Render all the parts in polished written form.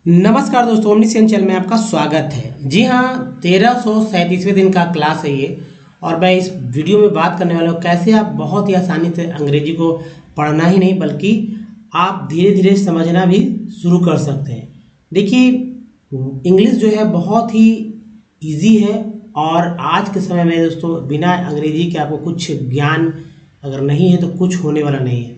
नमस्कार दोस्तों, omniscient channel में आपका स्वागत है। जी हाँ, 1337वें दिन का क्लास है ये। और मैं इस वीडियो में बात करने वाला हूँ कैसे आप बहुत ही आसानी से अंग्रेजी को पढ़ना ही नहीं बल्कि आप धीरे धीरे समझना भी शुरू कर सकते हैं। देखिए, इंग्लिश जो है बहुत ही इजी है और आज के समय में दोस्तों बिना अंग्रेजी के आपको कुछ ज्ञान अगर नहीं है तो कुछ होने वाला नहीं है।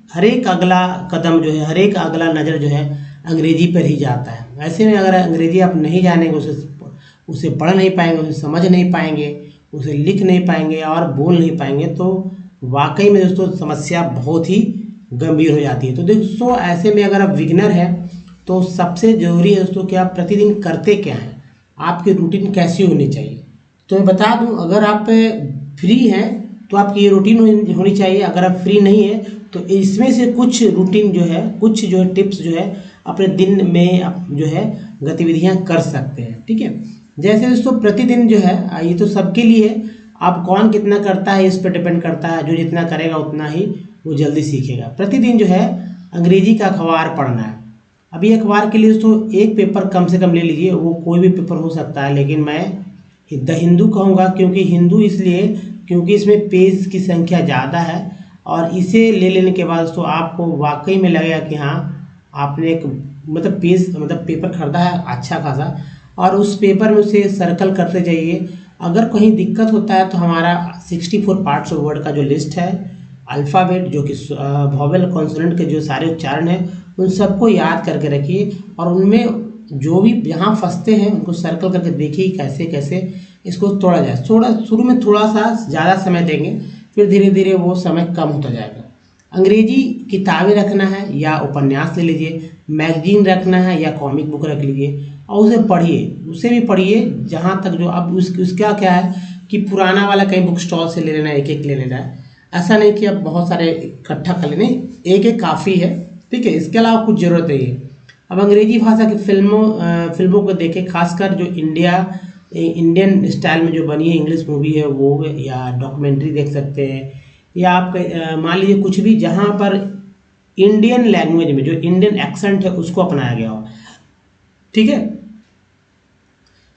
हर एक अगला कदम जो है, हर एक अगला नज़र जो है अंग्रेजी पर ही जाता है। ऐसे में अगर अंग्रेजी आप नहीं जानेंगे, उसे पढ़ नहीं पाएंगे, उसे समझ नहीं पाएंगे, उसे लिख नहीं पाएंगे और बोल नहीं पाएंगे तो वाकई में दोस्तों समस्या बहुत ही गंभीर हो जाती है। तो दोस्तों ऐसे में अगर आप बिगिनर हैं तो सबसे ज़रूरी है दोस्तों कि आप प्रतिदिन करते क्या हैं, आपकी रूटीन कैसी होनी चाहिए। तो मैं बता दूं, अगर आप फ्री हैं तो आपकी ये रूटीन होनी चाहिए। अगर आप फ्री नहीं है तो इसमें से कुछ रूटीन जो है, कुछ जो है टिप्स जो है अपने दिन में आप जो है गतिविधियां कर सकते हैं। ठीक है, जैसे दोस्तों प्रतिदिन जो है ये तो सबके लिए है, आप कौन कितना करता है इस पर डिपेंड करता है। जो जितना करेगा उतना ही वो जल्दी सीखेगा। प्रतिदिन जो है अंग्रेजी का अखबार पढ़ना है। अभी अखबार के लिए दोस्तों एक पेपर कम से कम ले लीजिए, वो कोई भी पेपर हो सकता है, लेकिन मैं द हिंदू कहूँगा। क्योंकि हिंदू इसलिए क्योंकि इसमें पेज की संख्या ज़्यादा है और इसे ले लेने के बाद दोस्तों आपको वाकई में लगेगा कि हाँ आपने एक मतलब पेपर खरीदा है अच्छा खासा, और उस पेपर में उसे सर्कल करते जाइए। अगर कहीं दिक्कत होता है तो हमारा 64 पार्ट्स ऑफ वर्ड का जो लिस्ट है, अल्फ़ाबेट जो कि वॉवेल कॉन्सोनेंट के जो सारे उच्चारण हैं उन सबको याद करके रखिए और उनमें जो भी यहाँ फंसते हैं उनको सर्कल करके देखिए कैसे कैसे इसको तोड़ा जाए। थोड़ा शुरू में थोड़ा सा ज़्यादा समय देंगे, फिर धीरे धीरे वो समय कम होता जाएगा। अंग्रेजी किताबें रखना है या उपन्यास ले लीजिए, मैगजीन रखना है या कॉमिक बुक रख लीजिए और उसे पढ़िए, उसे भी पढ़िए जहाँ तक जो अब उसका क्या है कि पुराना वाला कहीं बुक स्टॉल से ले लेना है, एक एक ले लेना है। ऐसा नहीं कि अब बहुत सारे इकट्ठा कर लेने, एक एक काफ़ी है। ठीक है, इसके अलावा कुछ ज़रूरत नहीं है। अब अंग्रेजी भाषा की फिल्मों को देखें, खासकर जो इंडियन स्टाइल में जो बनी है इंग्लिश मूवी है वो, या डॉक्यूमेंट्री देख सकते हैं, या आप मान लीजिए कुछ भी जहाँ पर इंडियन लैंग्वेज में जो इंडियन एक्सेंट है उसको अपनाया गया हो। ठीक है,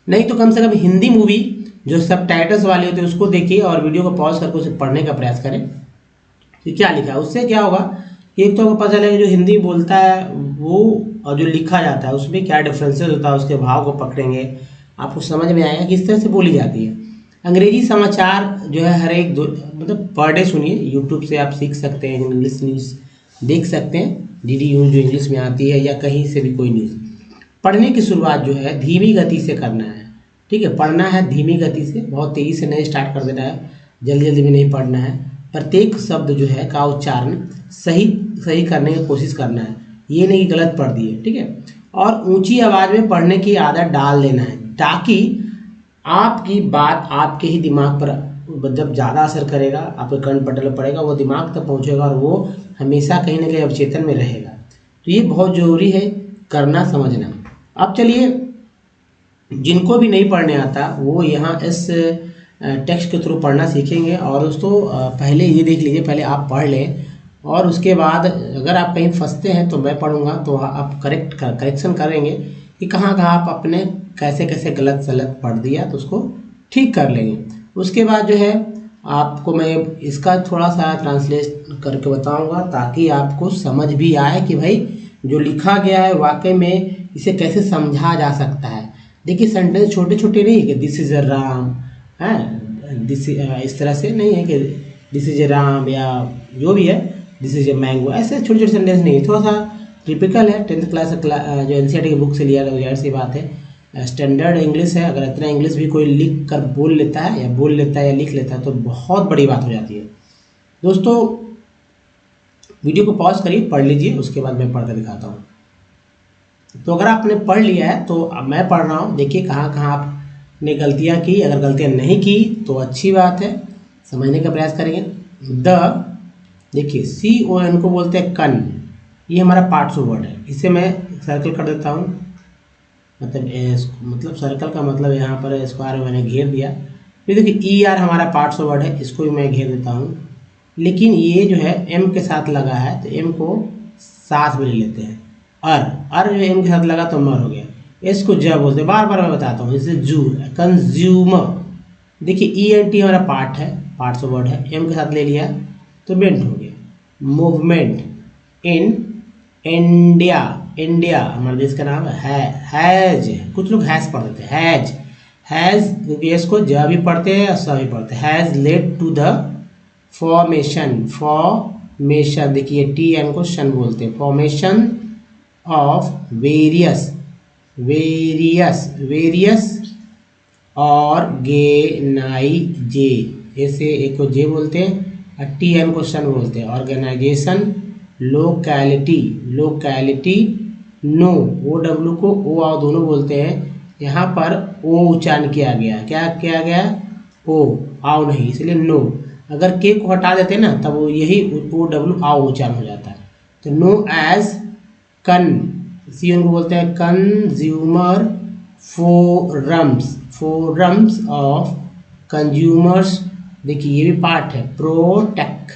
नहीं तो कम से कम हिंदी मूवी जो सबटाइटल्स वाली होती है उसको देखिए और वीडियो को पॉज करके उसे पढ़ने का प्रयास करें कि क्या लिखा है। उससे क्या होगा कि एक तो आपको पता चलेगा जो हिंदी बोलता है वो और जो लिखा जाता है उसमें क्या डिफरेंसेस होता है, उसके भाव को पकड़ेंगे, आपको समझ में आएगा कि इस तरह से बोली जाती है। अंग्रेजी समाचार जो है हर एक मतलब पर डे सुनिए, यूट्यूब से आप सीख सकते हैं, इंग्लिश न्यूज़ देख सकते हैं, डीडी न्यूज़ जो इंग्लिश में आती है, या कहीं से भी कोई न्यूज़। पढ़ने की शुरुआत जो है धीमी गति से करना है। ठीक है, पढ़ना है धीमी गति से, बहुत तेज़ी से नहीं स्टार्ट कर देना है, जल्दी जल्दी में नहीं पढ़ना है। प्रत्येक शब्द जो है का उच्चारण सही करने की कोशिश करना है, ये नहीं कि गलत पढ़ दिए। ठीक है, और ऊंची आवाज़ में पढ़ने की आदत डाल देना है ताकि आपकी बात आपके ही दिमाग पर जब ज़्यादा असर करेगा, आपके कर्ण पटल पर पड़ेगा, वो दिमाग तक पहुंचेगा और वो हमेशा कहीं ना कहीं अवचेतन में रहेगा। तो ये बहुत ज़रूरी है करना, समझना। अब चलिए, जिनको भी नहीं पढ़ने आता वो यहाँ इस टेक्स्ट के थ्रू पढ़ना सीखेंगे। और दोस्तों पहले ये देख लीजिए, पहले आप पढ़ लें और उसके बाद अगर आप कहीं फंसते हैं तो मैं पढ़ूँगा तो आप करेक्शन करेंगे कि कहाँ कहाँ आप अपने कैसे कैसे गलत सलत पढ़ दिया, तो उसको ठीक कर लेंगे। उसके बाद जो है आपको मैं इसका थोड़ा सा ट्रांसलेट करके बताऊंगा ताकि आपको समझ भी आए कि भाई जो लिखा गया है वाकई में इसे कैसे समझा जा सकता है। देखिए, सेंटेंस छोटे छोटे नहीं है कि दिस इज अ राम है, दिस इस तरह से नहीं है कि दिस इज अ राम या जो भी है दिस इज अ मैंगो, ऐसे छोटे छोटे सेंटेंस नहीं है। थोड़ा सा टिपिकल है 10th क्लास जो एनसीईआरटी की बुक से लिया गया, जाहिर सी बात है स्टैंडर्ड इंग्लिश है। अगर इतना इंग्लिश भी कोई लिख कर बोल लेता है या लिख लेता है तो बहुत बड़ी बात हो जाती है। दोस्तों वीडियो को पॉज करिए, पढ़ लीजिए, उसके बाद मैं पढ़ कर दिखाता हूँ। तो अगर आपने पढ़ लिया है तो अब मैं पढ़ रहा हूँ, देखिए कहाँ कहाँ आपने गलतियाँ की। अगर गलतियाँ नहीं की तो अच्छी बात है, समझने का प्रयास करेंगे। देखिए CON को बोलते हैं कन, ये हमारा पार्ट्स ऑफ वर्ड है, इसे मैं सर्कल कर देता हूँ। मतलब सर्कल का मतलब यहाँ पर स्क्वायर में मैंने घेर दिया। फिर देखिए ER हमारा पार्ट्स ऑफ वर्ड है, इसको भी मैं घेर देता हूँ। लेकिन ये जो है M के साथ लगा है तो M को साथ में ले लेते हैं। अर जो एम के साथ लगा तो मर हो गया। इसको ज बोलते हैं, बार बार मैं बताता हूँ। इसे जू, कंज्यूमर। देखिए ई एन टी हमारा पार्ट है, पार्ट्स ऑफ वर्ड है, एम के साथ ले लिया तो बेंट हो गया। मूवमेंट इन इंडिया, इंडिया हमारे देश का नाम है। हैज, कुछ लोग हैज पढ़ देते हैं, हैज क्योंकि इसको ज भी पढ़ते हैं और स भी पढ़ते हैं। Has led to the formation, formation देखिए टी एन को शन बोलते हैं, formation of various, various, various organise, ऐसे एक को जे बोलते हैं, टी एन को शन बोलते हैं। Organisation, locality, locality, no, O W को ओ आओ दोनों बोलते हैं। यहाँ पर ओ उच्चारण किया गया, क्या किया गया, ओ आओ नहीं, इसलिए नो। अगर के को हटा देते ना तब वो यही ओ डब्ल्यू आओ उच्चारण हो जाता है। तो नो एज कन, सी उनको बोलते हैं consumer forums, forums of consumers. देखिए ये भी पार्ट है, प्रोटेक्ट,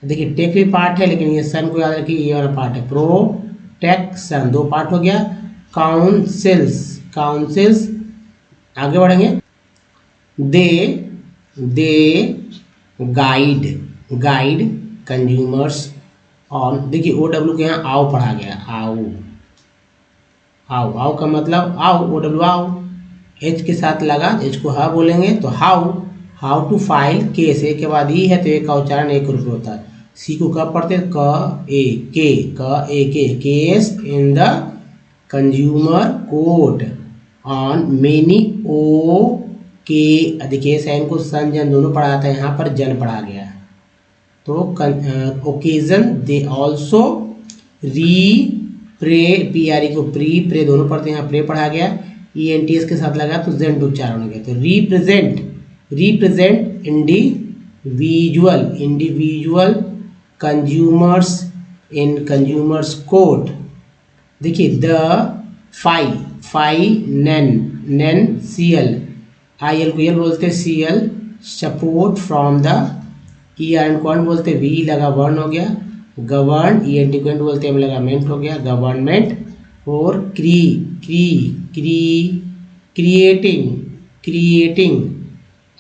देखिए टेक भी पार्ट है लेकिन ये सन को याद रखिए, ये वाला पार्ट है, प्रोटेक्शन, दो पार्ट हो गया। काउंसिल्स, काउंसिल्स, आगे बढ़ेंगे। दे गाइड, गाइड कंज्यूमर्स ऑन, देखिए ओ डब्ल्यू के यहाँ आओ पढ़ा गया, आओ, आओ, आओ का मतलब आओ, ओ डब्ल्यू आओ, एच के साथ लगा, एच को हा बोलेंगे तो how, how to file case, A के बाद ई है तो एक का उच्चारण एक रूप होता है। सी को कब पढ़ते हैं, क ए के, क A K, case in the consumer court on many, O K, देखिए साइन को सन जन दोनों पढ़ाता है, यहाँ पर जन पढ़ा गया। तो ओकेजन, दे ऑल्सो री प्रे, पी आर ई को प्री प्रे दोनों पढ़ते हैं, यहाँ प्रे पढ़ा गया। ई एन टी एस के साथ लगा तो जेंट उच्चारण हो गया। तो represent, represent individual, individual consumers in consumers court. देखिए द फाइनेंशियल, आई एल को एल बोलते हैं, C L support from the, E R N को एन बोलते हैं, वी लगा वर्न हो गया। गवर्न, ई एन टी को एन बोलते हैं, एम लगा मेंट हो गया, गवर्नमेंट। और क्रिएटिंग, क्रिएटिंग,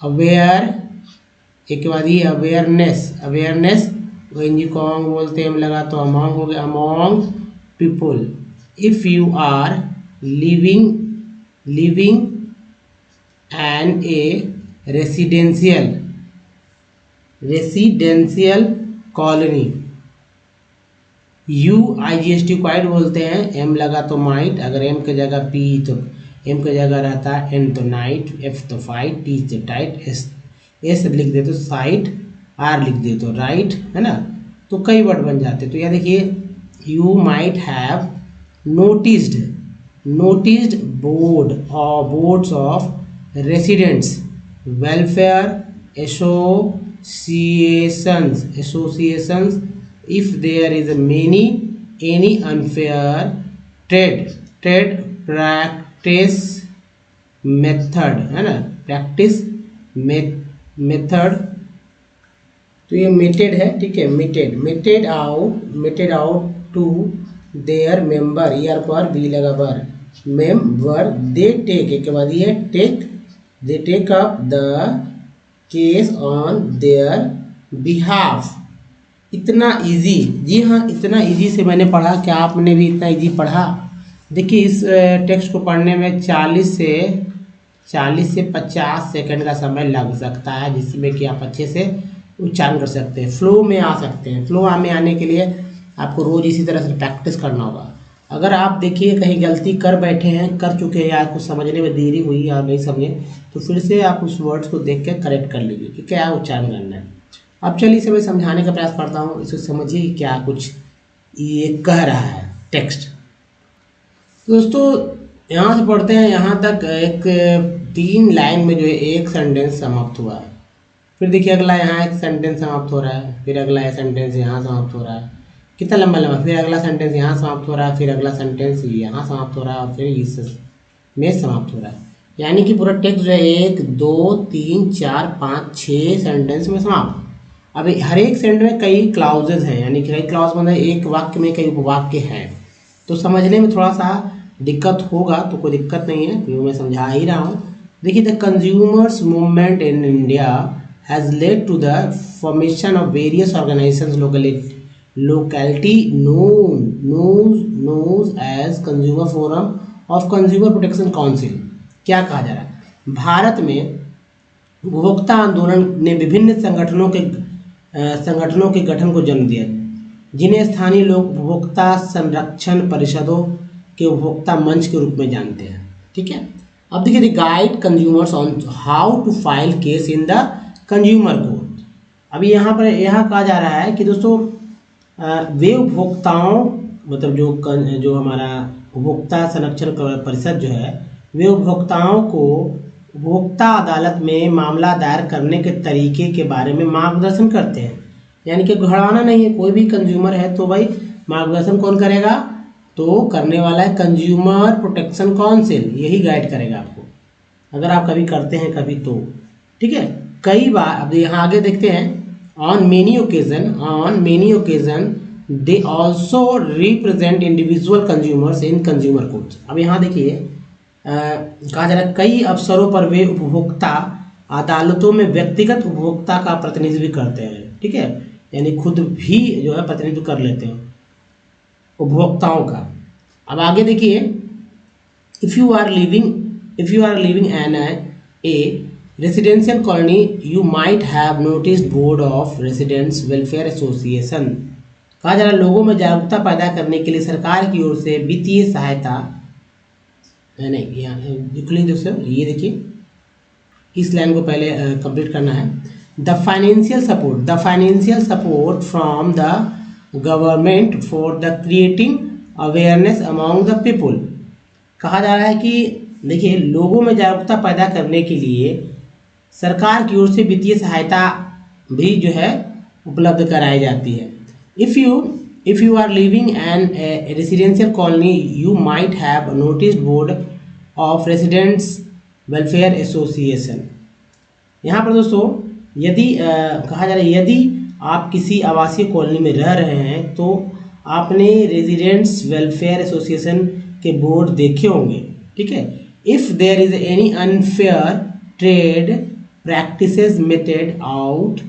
अवेयर, एक बाद ही awareness, awareness, O N G को अमॉन्ग बोलते हैं, एम लगा तो अमॉन्ग हो गया, among people. If you are living and a residential colony, U I G S T को आइट बोलते हैं, एम लगा तो माइट, अगर एम के जगह पी तो एम के जगह रहता है, एन तो नाइट, एफ तो फाइट, टी तो टाइट, एस लिख दे तो साइट, आर लिख दे तो राइट, है ना। तो कई वर्ड बन जाते। तो यह देखिए you might have noticed boards of residents welfare associations if there is any unfair trade practice method, है ना, practice method। तो ये meted है, ठीक है, meted out to their member, ER पर B लगा बर, member they take, एक के बाद ये they take up the case on their behalf। इतना इजी, जी हाँ इतना इजी से मैंने पढ़ा, क्या आपने भी इतना इजी पढ़ा? देखिए इस टेक्स्ट को पढ़ने में 40 से 50 सेकंड का समय लग सकता है, जिसमें कि आप अच्छे से उच्चारण कर सकते हैं, फ्लो में आ सकते हैं। फ्लो में आने के लिए आपको रोज़ इसी तरह से प्रैक्टिस करना होगा। अगर आप देखिए कहीं गलती कर बैठे हैं, कर चुके हैं, या आपको समझने में देरी हुई या नहीं समझे, तो फिर से आप उस वर्ड्स को देख के करेक्ट कर लीजिए कि क्या उच्चारण करना है। अब चलिए इसे मैं समझाने का प्रयास करता हूँ, इसे समझिए कि क्या कुछ ये कह रहा है टेक्स्ट। दोस्तों यहाँ से पढ़ते हैं, यहाँ तक एक 3 लाइन में जो है एक सेंटेंस समाप्त हुआ है। फिर देखिए अगला यहाँ एक सेंटेंस समाप्त हो रहा है, फिर अगला सेंटेंस यहाँ समाप्त हो रहा है, कितना लंबा लंबा, फिर अगला सेंटेंस यहाँ समाप्त हो रहा है, फिर अगला सेंटेंस यहाँ समाप्त हो रहा है, और फिर इस में समाप्त हो रहा है। यानी कि पूरा टेक्स्ट जो है 1 2 3 4 5 6 सेंटेंस में समाप्त। अब हर एक सेंटेंस में कई क्लाउजेज हैं, यानी कि कई क्लाउज मतलब एक वाक्य में कई उपवाक्य हैं। तो समझने में थोड़ा सा दिक्कत होगा, तो कोई दिक्कत नहीं है, क्योंकि मैं समझा ही रहा हूँ। देखिए, the consumers movement in India has led to the formation of various organisations locality known as consumer forum of consumer protection council. क्या कहा जा रहा है? भारत में उपभोक्ता आंदोलन ने विभिन्न संगठनों के गठन को जन्म दिया, जिन्हें स्थानीय लोग उपभोक्ता संरक्षण परिषदों के उपभोक्ता मंच के रूप में जानते हैं। ठीक है, अब देखिए, the guide consumers on how to file case in the consumer court. अभी यहाँ पर कहा जा रहा है कि दोस्तों, वे उपभोक्ताओं, मतलब जो हमारा उपभोक्ता संरक्षण परिषद जो है, वे उपभोक्ताओं को उपभोक्ता अदालत में मामला दायर करने के तरीके के बारे में मार्गदर्शन करते हैं। यानी कि घबराना नहीं है, कोई भी कंज्यूमर है तो भाई मार्गदर्शन कौन करेगा? तो करने वाला है कंज्यूमर प्रोटेक्शन काउंसिल, यही गाइड करेगा आपको, अगर आप कभी करते हैं कभी तो। ठीक है, कई बार, अब यहाँ आगे देखते हैं, on many occasion they also represent individual consumers in consumer courts. अब यहाँ देखिए, कहा जा रहा है कई अवसरों पर वे उपभोक्ता अदालतों में व्यक्तिगत उपभोक्ता का प्रतिनिधित्व करते हैं। ठीक है, यानी खुद भी जो है प्रतिनिधित्व कर लेते हैं उपभोक्ताओं का। अब आगे देखिए, if you are living an a residential colony you might have noticed board of residents welfare association. कहा जा रहा है लोगों में जागरूकता पैदा करने के लिए सरकार की ओर से वित्तीय सहायता, नहीं ये देखिए, इस लाइन को पहले कंप्लीट करना है। The financial support from the government for the creating awareness among the people. कहा जा रहा है कि देखिए, लोगों में जागरूकता पैदा करने के लिए सरकार की ओर से वित्तीय सहायता भी जो है उपलब्ध कराई जाती है। If you are living in a residential colony, you might have noticed board of residents welfare association। यहाँ पर दोस्तों, यदि कहा जा रहा है यदि आप किसी आवासीय कॉलोनी में रह रहे हैं तो आपने रेजिडेंट्स वेलफेयर एसोसिएशन के बोर्ड देखे होंगे। ठीक है, if there is any unfair trade practices meted out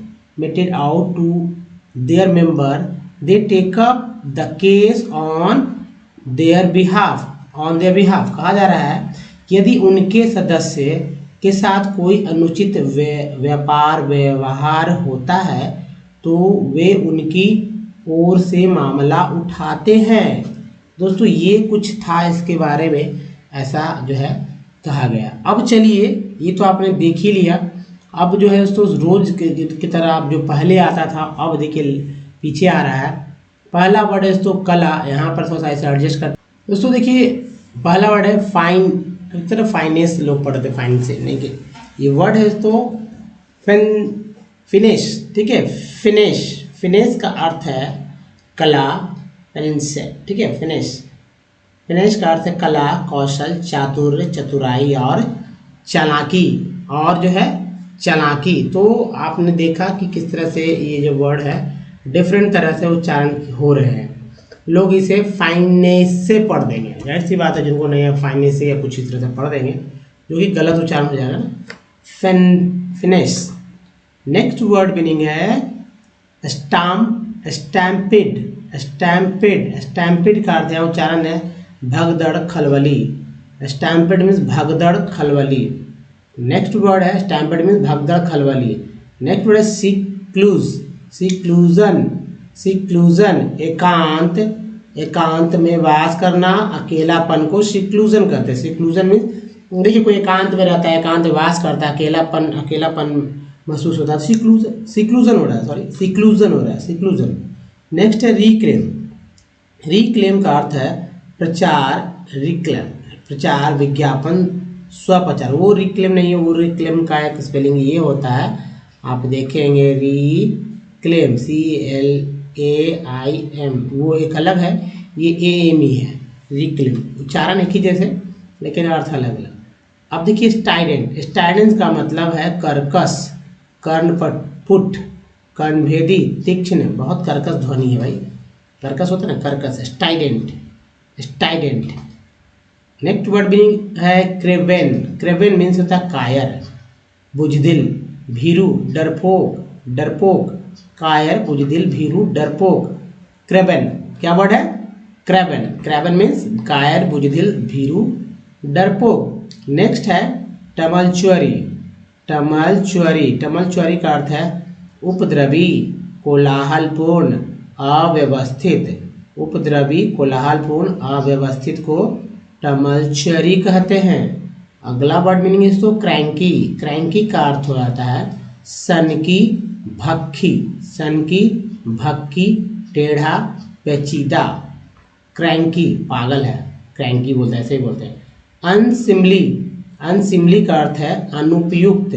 to their member, they take up the case on their behalf। कहा जा रहा है कि यदि उनके सदस्य के साथ कोई अनुचित व्यवहार होता है तो वे उनकी ओर से मामला उठाते हैं। दोस्तों, ये कुछ था इसके बारे में, ऐसा जो है कहा गया। अब चलिए, ये तो आपने देख ही लिया। अब जो है दोस्तों, रोज की तरह अब जो पहले आता था, अब देखिए पीछे आ रहा है। पहला वर्ड है दोस्तों कला, यहाँ पर थोड़ा सा ऐसे एडजस्ट कर। दोस्तों देखिए, पहला वर्ड है फाइन, इस तरह फाइनेंस लोग पढ़ते, फाइनेंस से नहीं, ये वर्ड है दोस्तों फिनिश। ठीक है, फिनिश का अर्थ है कला, फिनिश। ठीक है, फिनिश का अर्थ है कला, कौशल, चातुर्य, चतुराई और चालाकी, और जो है चालाकी। तो आपने देखा कि किस तरह से ये जो वर्ड है डिफरेंट तरह से उच्चारण हो रहे हैं। लोग इसे फाइनेंस से पढ़ देंगे, जाहिर सी बात है, जिनको नहीं है फाइनेंस से या कुछ इस तरह से पढ़ देंगे, जो कि गलत उच्चारण हो जाएगा ना। फिनिश। नेक्स्ट वर्ड मीनिंग है स्टैम्पिड का अर्थ है, उच्चारण है भगदड़, खलबली। स्टैम्पिड मीन्स भगदड़, खलबली। नेक्स्ट वर्ड है स्टैम्पिड मीन्स भगदड़, खलबली। नेक्स्ट वर्ड है सिक्लूजन, एकांत में वास करना, अकेलापन को सिक्लूजन कहते हैं। सिक्लूजन मीन्स देखिए, कोई एकांत में रहता है, एकांत में वास करता है, अकेलापन महसूस होता है, सिक्लूजन हो रहा है, सिक्लूजन। नेक्स्ट है रिक्लेम का अर्थ है प्रचार, विज्ञापन, स्वप्रचार। वो रिक्लेम नहीं है, वो रिक्लेम का एक स्पेलिंग ये होता है, आप देखेंगे रिक्लेम, CLAIM, वो एक अलग है, ये AME है, रिक्लेम। उच्चारण एक ही जैसे, लेकिन अर्थ अलग अलग। अब देखिए स्टाइडेंस का मतलब है कर्कश, कर्णपुट, कर्णभेदी, तीक्ष्ण, बहुत कर्कश ध्वनि है भाई, कर्कश होता है ना, कर्कश, स्टाइडेंट। स्टाइडेंट। नेक्स्ट वर्ड मीनिंग है क्रेवेन। क्रेवेन मीन्स होता है कायर, बुजदिल, भीरू, डरपोक। डरपोक, कायर, बुजदिल, भीरू, डरपोक। क्रेवेन क्या वर्ड है? क्रेवेन। क्रेवेन मीन्स कायर, बुजदिल, भीरू, डरपोक। नेक्स्ट है टमलचुअरी। टमलचुअरी, टमलचुअरी का अर्थ है उपद्रवी, कोलाहलपूर्ण, अव्यवस्थित। उपद्रवी, कोलाहलपूर्ण, अव्यवस्थित को टमलचुअरी कहते हैं। अगला वर्ड मीनिंग है तो क्रैंकी। क्रैंकी का अर्थ हो जाता है सनकी, भक्खी। सनकी, भक्की, टेढ़ा, पेचीदा। क्रैंकी पागल है, क्रैंकी बोलते हैं, ऐसे ही बोलते हैं। अनसिमली। अनसिमली का अर्थ है अनुपयुक्त,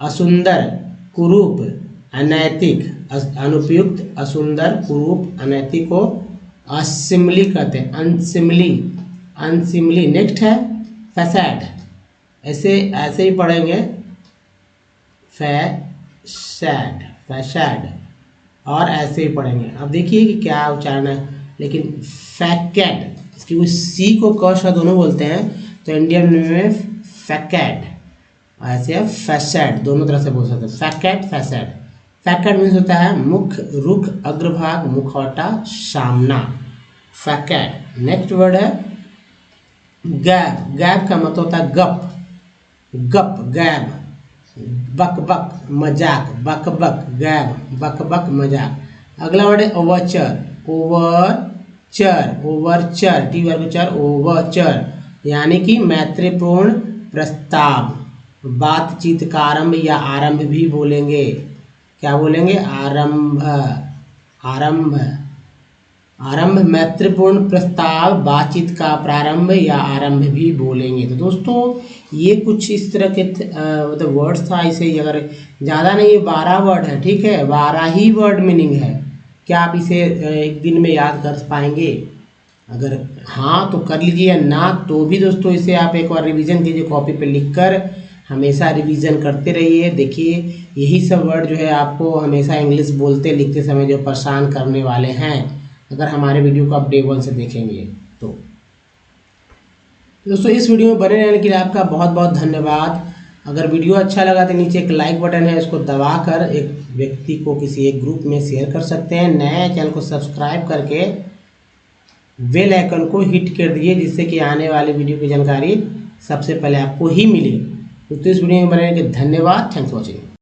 असुंदर, कुरूप, अनैतिक। अनुपयुक्त, असुंदर, कुरूप, अनैतिक को असिमली कहते हैं। अनसिमली, अनसिमली। नेक्स्ट है फैसैड। ऐसे ही पढ़ेंगे, फैसैड, फैसैड, और ऐसे ही पढ़ेंगे। अब देखिए कि क्या उच्चारण है, लेकिन फैकेड, इसकी सी को क श दोनों बोलते हैं, तो इंडियन में फैकेड, ऐसे है फैसैड, दोनों तरह से बोल सकते हैं। फैकेड, फैसैड। फैकेड मीन्स होता है मुख, रुख, अग्रभाग, मुखौटा, सामना। फैकेड। नेक्स्ट वर्ड है गैब। गैब का मतलब होता है गप, गप, गैब। बक बक, मजाक, बक बक, गैब, बक बक, मजाक। अगला वर्ड है ओवरचर। ओवरचर, ओवरचर, टी वर्ग चर, ओवरचर, यानी कि मैत्रीपूर्ण प्रस्ताव, बातचीत का आरंभ या आरंभ भी बोलेंगे। क्या बोलेंगे? आरंभ, आरंभ, आरंभ, मैत्रीपूर्ण प्रस्ताव, बातचीत का प्रारंभ या आरंभ भी बोलेंगे। तो दोस्तों ये कुछ इस तरह के मतलब वर्ड्स था। इसे अगर ज़्यादा नहीं, 12 वर्ड है, ठीक है, 12 ही वर्ड मीनिंग है। क्या आप इसे एक दिन में याद कर पाएंगे? अगर हाँ तो कर लीजिए, ना तो भी दोस्तों इसे आप एक बार रिवीजन कीजिए, कॉपी पे लिखकर हमेशा रिवीजन करते रहिए। देखिए यही सब वर्ड जो है आपको हमेशा इंग्लिश बोलते लिखते समय जो परेशान करने वाले हैं, अगर हमारे वीडियो को आप डे 1 से देखेंगे तो। दोस्तों इस वीडियो में बने रहने के लिए आपका बहुत बहुत धन्यवाद। अगर वीडियो अच्छा लगा तो नीचे एक लाइक बटन है, उसको दबाकर एक व्यक्ति को किसी एक ग्रुप में शेयर कर सकते हैं। नए चैनल को सब्सक्राइब करके बेल आइकन को हिट कर दीजिए, जिससे कि आने वाली वीडियो की जानकारी सबसे पहले आपको ही मिले। तो इस वीडियो में बने रहने के लिए धन्यवाद। Thanks for watching.